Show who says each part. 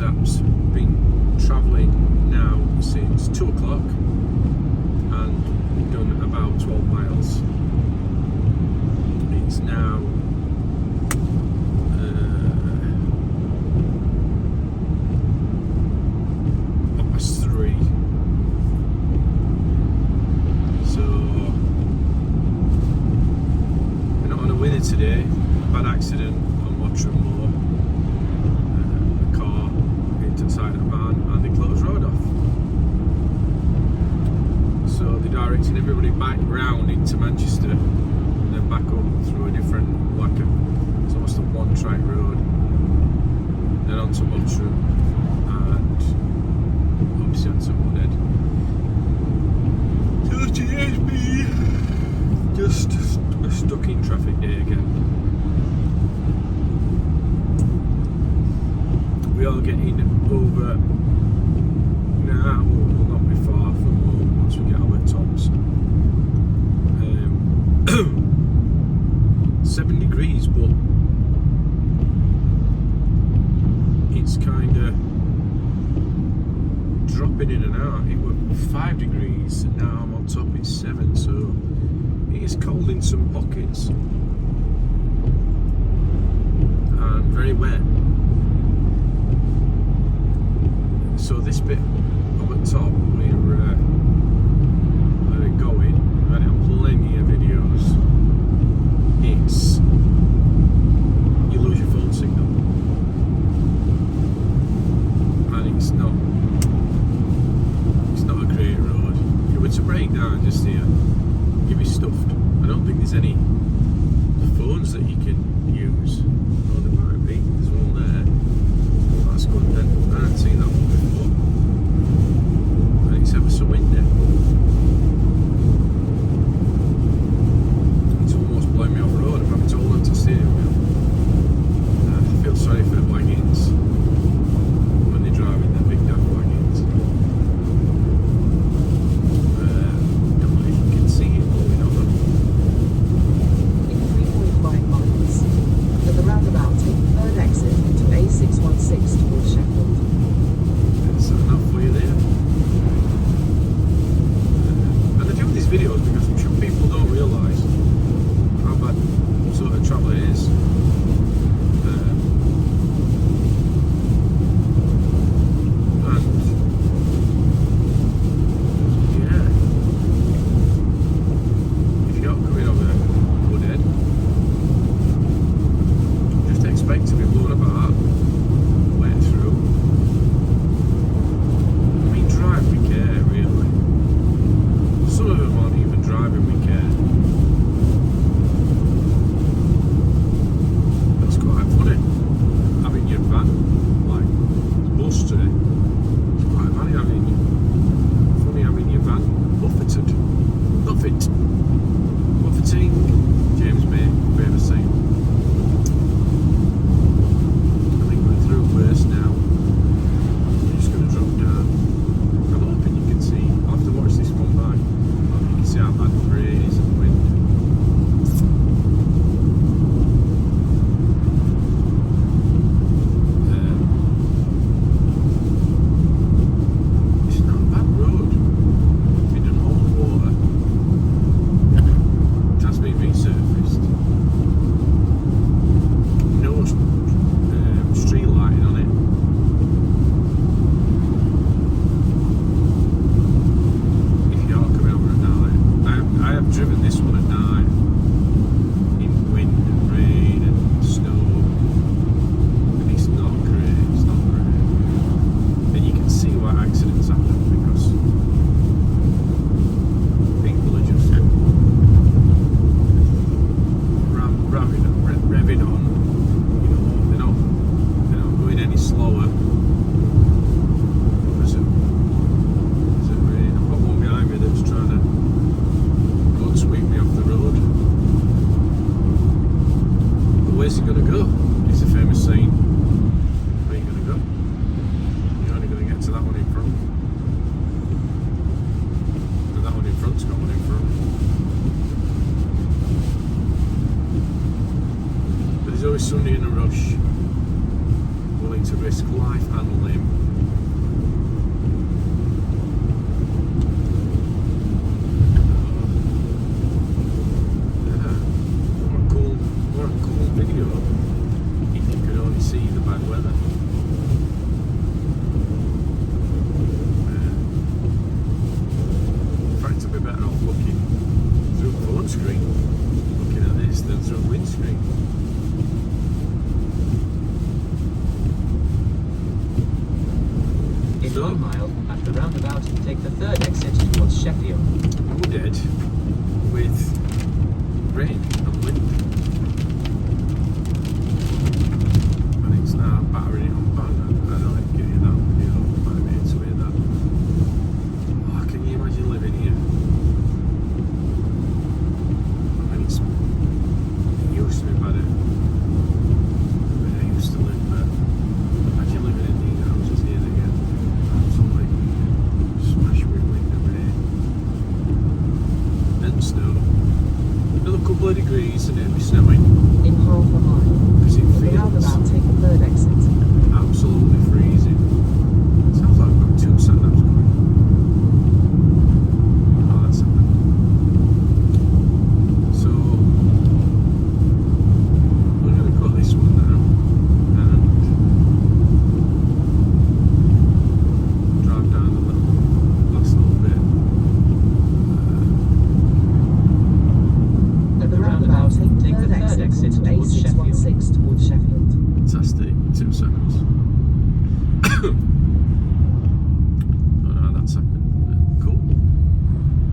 Speaker 1: Waze app's been travelling now since 2 o'clock and done about 12 miles. It's now 3:30. So we're not on a winner today. Bad accident on Mottram Moor. A car hit the side of the van and they closed the road off. So they're directing everybody back round into Manchester and then back up through a different, it's almost a one-track road, then onto Mottram and obviously onto woodhead. So today's me just a stuck in traffic day again. We are getting over now, we'll not be far from home once we get our tops. 7 degrees, but it's kind of dropping in and out. It was 5 degrees and now I'm on top, it's 7, so it is cold in some pockets and very wet. So this bit up at top, we're going, I've had it on plenty of videos. It's, you lose your phone signal and it's not a great road. If you were to break down just here, you'd be stuffed. I don't think there's any phones that you can use. Oh, there might be, there's one there. Well, that's good then, I haven't seen that one before. And it's ever so windy. It's almost blowing me off the road. I'm having to hold on to steering wheel. I feel Next
Speaker 2: 1
Speaker 1: up,
Speaker 2: mile at the roundabout, take the third exit towards Sheffield.
Speaker 1: woodhead with rain and wind. And it's now battering it on bang. I know I can get you that video, might be able to hear that. Oh, can you imagine living here? I mean, it used to be better when I used to live, but imagine living in these houses here that get absolutely smashed with wind and rain and snow. Another couple of degrees and it